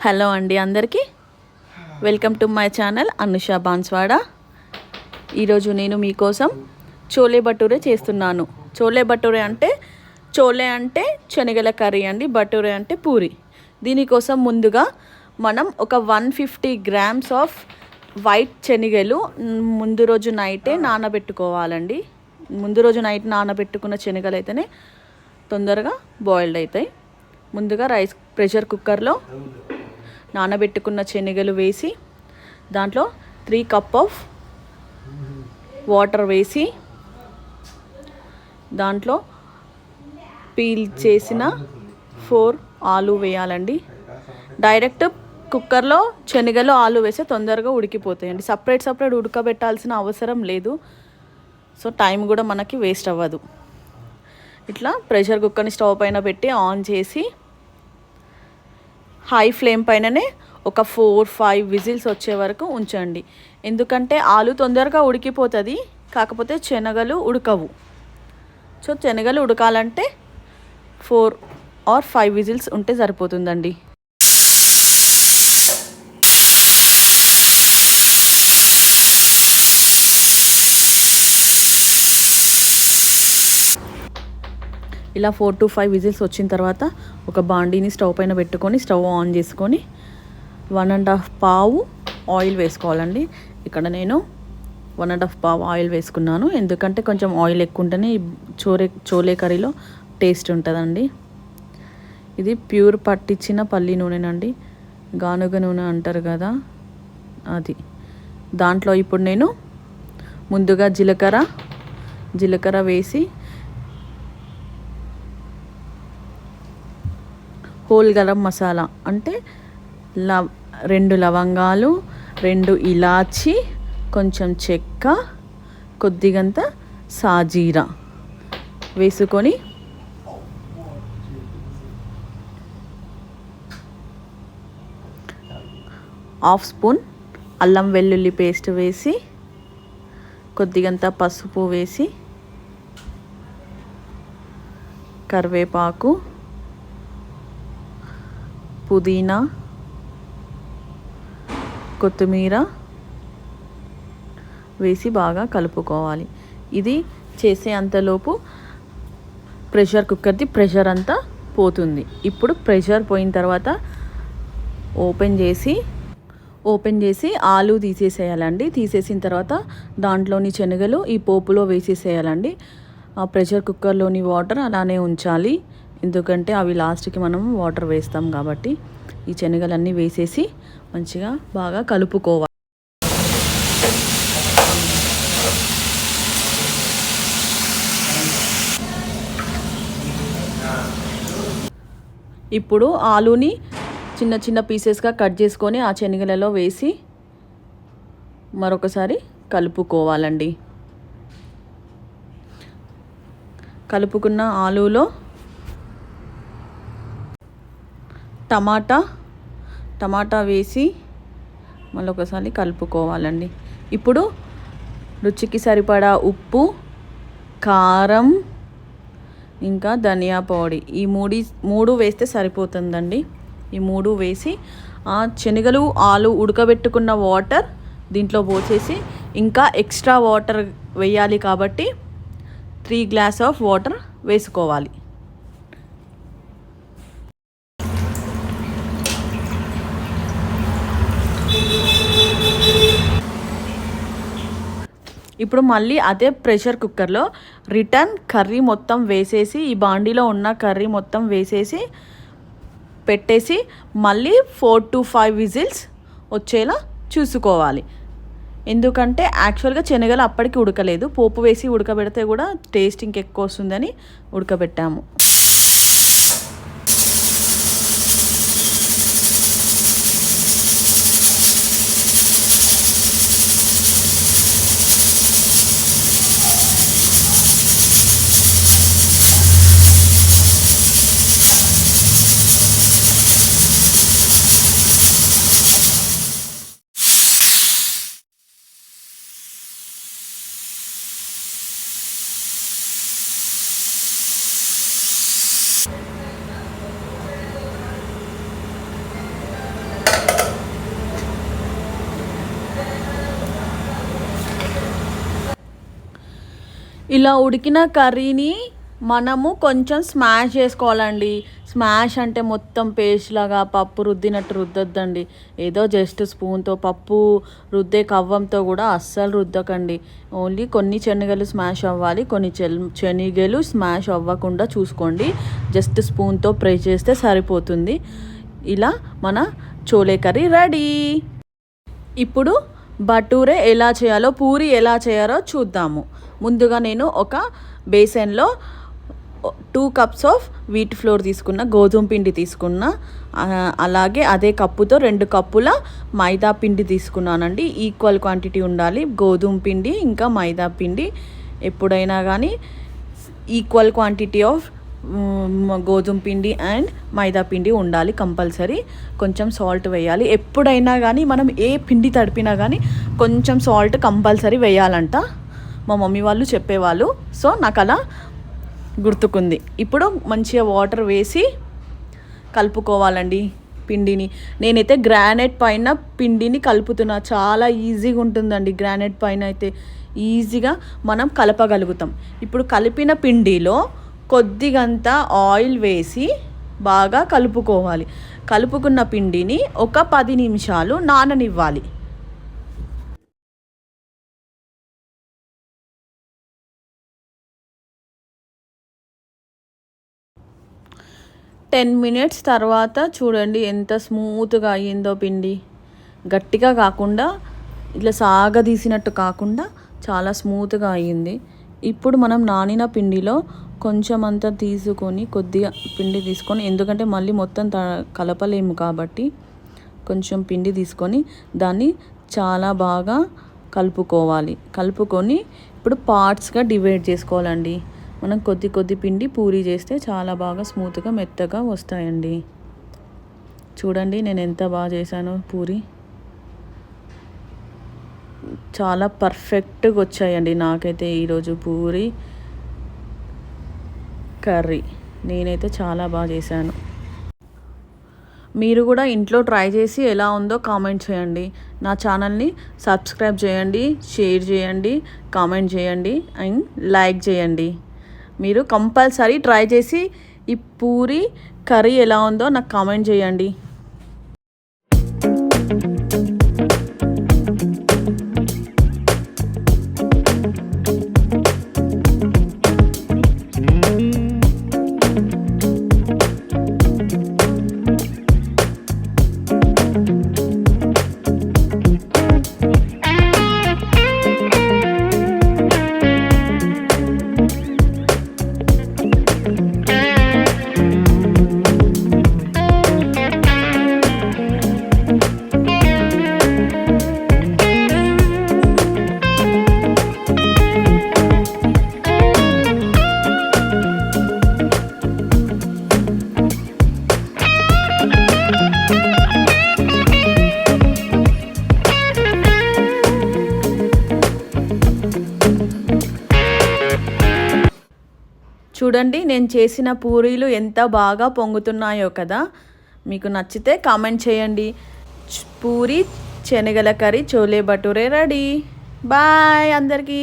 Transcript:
Hello అండి అందరికీ welcome to my channel Anusha Banswada. ఈరోజు నేను మీకోసం చోలే భటూరే చేస్తున్నాను. చోలే భటూరే అంటే చోలే అంటే శనగల కర్రీ అండి, భటూరే అంటే పూరి. దీనికోసం ముందుగా మనం ఒక 150 గ్రామ్స్ ఆఫ్ వైట్ శనగలు ముందు రోజు నైటే నానబెట్టుకోవాలండి. ముందు రోజు నైట్ నానబెట్టుకున్న శనగలు అయితేనే తొందరగా బాయిల్డ్ అవుతాయి. ముందుగా ప్రెషర్ కుక్కర్లో నానబెట్టుకున్న శనగలు వేసి దాంట్లో 3 కప్ ఆఫ్ వాటర్ వేసి దాంట్లో పీల్ చేసిన 4 ఆలు వేయాలండి. డైరెక్ట్ కుక్కర్లో శనగలు ఆలు వేస్తే తొందరగా ఉడికిపోతాయండి. సపరేట్ ఉడకబెట్టాల్సిన అవసరం లేదు. సో టైం కూడా మనకి వేస్ట్ అవ్వదు. ఇట్లా ప్రెషర్ కుక్కర్ని స్టవ్ పైన పెట్టి ఆన్ చేసి హై ఫ్లేమ్ పైననే ఒక 4-5 విజిల్స్ వచ్చే వరకు ఉంచండి. ఎందుకంటే ఆలు తొందరగా ఉడికిపోతుంది, కాకపోతే శనగలు ఉడకవు. సో శనగలు ఉడకాలంటే 4 or 5 విజిల్స్ ఉంటే సరిపోతుందండి. ఇలా 4 to 5 విజిల్స్ వచ్చిన తర్వాత ఒక బాండీని స్టవ్ పైన పెట్టుకొని స్టవ్ ఆన్ చేసుకొని 1.5 పావు ఆయిల్ వేసుకోవాలండి. ఇక్కడ నేను 1.5 పావు ఆయిల్ వేసుకున్నాను. ఎందుకంటే కొంచెం ఆయిల్ ఎక్కువ ఉంటేనే చోలే కర్రీలో టేస్ట్ ఉంటుందండి. ఇది ప్యూర్ పట్టించిన పల్లి నూనెనండి, గానుగ నూనె అంటారు కదా అది. దాంట్లో ఇప్పుడు నేను ముందుగా జీలకర్ర వేసి హోల్ గరం మసాలా అంటే 2 లవంగాలు, 2 ఇలాచి, కొంచెం చెక్క, కొద్దిగంత సాజీరా వేసుకొని హాఫ్ స్పూన్ అల్లం వెల్లుల్లి పేస్ట్ వేసి కొద్దిగంత పసుపు వేసి కరివేపాకు, పుదీనా, కొత్తిమీర వేసి బాగా కలుపుకోవాలి. ఇది చేసే అంతలోపు ప్రెషర్ కుక్కర్ది ప్రెషర్ అంతా పోతుంది. ఇప్పుడు ప్రెషర్ పోయిన తర్వాత ఓపెన్ చేసి ఆలు తీసేసేయాలండి. తీసేసిన తర్వాత దాంట్లోని శనగలు ఈ పోపులో వేసేసేయాలండి. ఆ ప్రెషర్ కుక్కర్లోని వాటర్ అలానే ఉంచాలి, ఎందుకంటే అవి లాస్ట్కి మనం వాటర్ వేస్తాం కాబట్టి. ఈ శనగలన్నీ వేసేసి మంచిగా బాగా కలుపుకోవాలి. ఇప్పుడు ఆలుని చిన్న చిన్న పీసెస్గా కట్ చేసుకొని ఆ శనగలలో వేసి మరొకసారి కలుపుకోవాలండి. కలుపుకున్న ఆలులో టమాటా వేసి మళ్ళీ ఒకసారి కలుపుకోవాలండి. ఇప్పుడు రుచికి సరిపడా ఉప్పు, కారం, ఇంకా ధనియా పౌడర్ ఈ మూడు వేస్తే సరిపోతుందండి. ఈ 3 వేసి ఆ శనగలు ఆలు ఉడకబెట్టుకున్న వాటర్ దీంట్లో పోసేసి ఇంకా ఎక్స్ట్రా వాటర్ వేయాలి కాబట్టి 3 గ్లాస్ ఆఫ్ వాటర్ వేసుకోవాలి. ఇప్పుడు మళ్ళీ అదే ప్రెషర్ కుక్కర్లో రిటర్న్ కర్రీ మొత్తం వేసేసి ఈ బాండీలో ఉన్న కర్రీ మొత్తం వేసేసి పెట్టేసి మళ్ళీ 4 to 5 విజిల్స్ వచ్చేలా చూసుకోవాలి. ఎందుకంటే యాక్చువల్గా శనగలు అప్పటికి ఉడకలేదు, పోపు వేసి ఉడకబెడితే కూడా టేస్ట్ ఇంకెక్కువ వస్తుందని ఉడకబెట్టాము. ఇలా ఉడికిన కర్రీని మనము కొంచెం స్మాష్ చేసుకోవాలండి. స్మాష్ అంటే మొత్తం పేస్ట్ లాగా పప్పు రుద్దినట్టు రుద్దొద్దండి. ఏదో జస్ట్ స్పూన్తో పప్పు రుద్దే కవ్వంతో కూడా అస్సలు రుద్దకండి. ఓన్లీ కొన్ని శనగలు స్మాష్ అవ్వాలి, కొన్ని శనగలు స్మాష్ అవ్వకుండా చూసుకోండి. జస్ట్ స్పూన్తో ప్రెస్ చేస్తే సరిపోతుంది. ఇలా మన చోలే కర్రీ రెడీ. ఇప్పుడు బటూరే ఎలా చేయాలో, పూరి ఎలా చేయాలో చూద్దాము. ముందుగా నేను ఒక బేసన్లో 2 cups ఆఫ్ వీట్ ఫ్లోర్ తీసుకున్న, గోధుమ పిండి తీసుకున్న, అలాగే అదే కప్పుతో 2 కప్పుల మైదా పిండి తీసుకున్నానండి. ఈక్వల్ క్వాంటిటీ ఉండాలి గోధుమ పిండి ఇంకా మైదా పిండి. ఎప్పుడైనా కానీ ఈక్వల్ క్వాంటిటీ ఆఫ్ గోధుమ పిండి అండ్ మైదా పిండి ఉండాలి కంపల్సరీ. కొంచెం సాల్ట్ వేయాలి. ఎప్పుడైనా కానీ మనం ఏ పిండి తడిపినా కానీ కొంచెం సాల్ట్ కంపల్సరీ వేయాలంట, మా మమ్మీ వాళ్ళు చెప్పేవాళ్ళు. సో నాకు అలా గుర్తుకుంది. ఇప్పుడు మంచిగా వాటర్ వేసి కలుపుకోవాలండి పిండిని. నేనైతే గ్రానైట్ పైన పిండిని కలుపుతున్నా. చాలా ఈజీగా ఉంటుందండి గ్రానైట్ పైన అయితే, ఈజీగా మనం కలపగలుగుతాం. ఇప్పుడు కలిపిన పిండిలో కొద్దిగంత ఆయిల్ వేసి బాగా కలుపుకోవాలి. కలుపుకున్న పిండిని ఒక 10 నిమిషాలు నాననివ్వాలి. 10 minutes తర్వాత చూడండి ఎంత స్మూత్గా అయ్యిందో పిండి. గట్టిగా కాకుండా ఇట్లా సాగదీసినట్టు కాకుండా చాలా స్మూత్గా అయ్యింది. ఇప్పుడు మనం నానిన పిండిలో కొంచెం అంతా తీసుకొని, కొద్దిగా పిండి తీసుకొని, ఎందుకంటే మళ్ళీ మొత్తం కలపలేము కాబట్టి కొంచెం పిండి తీసుకొని దాన్ని చాలా బాగా కలుపుకోవాలి. కలుపుకొని ఇప్పుడు పార్ట్స్గా డివైడ్ చేసుకోవాలండి. మనం కొద్ది పిండి పూరి చేస్తే చాలా బాగా స్మూత్గా మెత్తగా వస్తాయండి. చూడండి నేను ఎంత బాగా చేశానో పూరి. చాలా పర్ఫెక్ట్గా వచ్చాయండి నాకైతే ఈరోజు పూరి కర్రీ. నేనైతే చాలా బాగా చేశాను. మీరు కూడా ఇంట్లో ట్రై చేసి ఎలా ఉందో కామెంట్ చేయండి. నా ఛానల్ని సబ్స్క్రైబ్ చేయండి, షేర్ చేయండి, కామెంట్ చేయండి అండ్ లైక్ చేయండి. మీరు కంపల్సరీ ట్రై చేసి ఈ పూరి కర్రీ ఎలా ఉందో నాకు కామెంట్ చేయండి. చూడండి నేను చేసిన పూరీలు ఎంత బాగా పొంగుతున్నాయో కదా. మీకు నచ్చితే కామెంట్ చేయండి. పూరి శనగల curry chole bhature ready. Bye అందరికీ.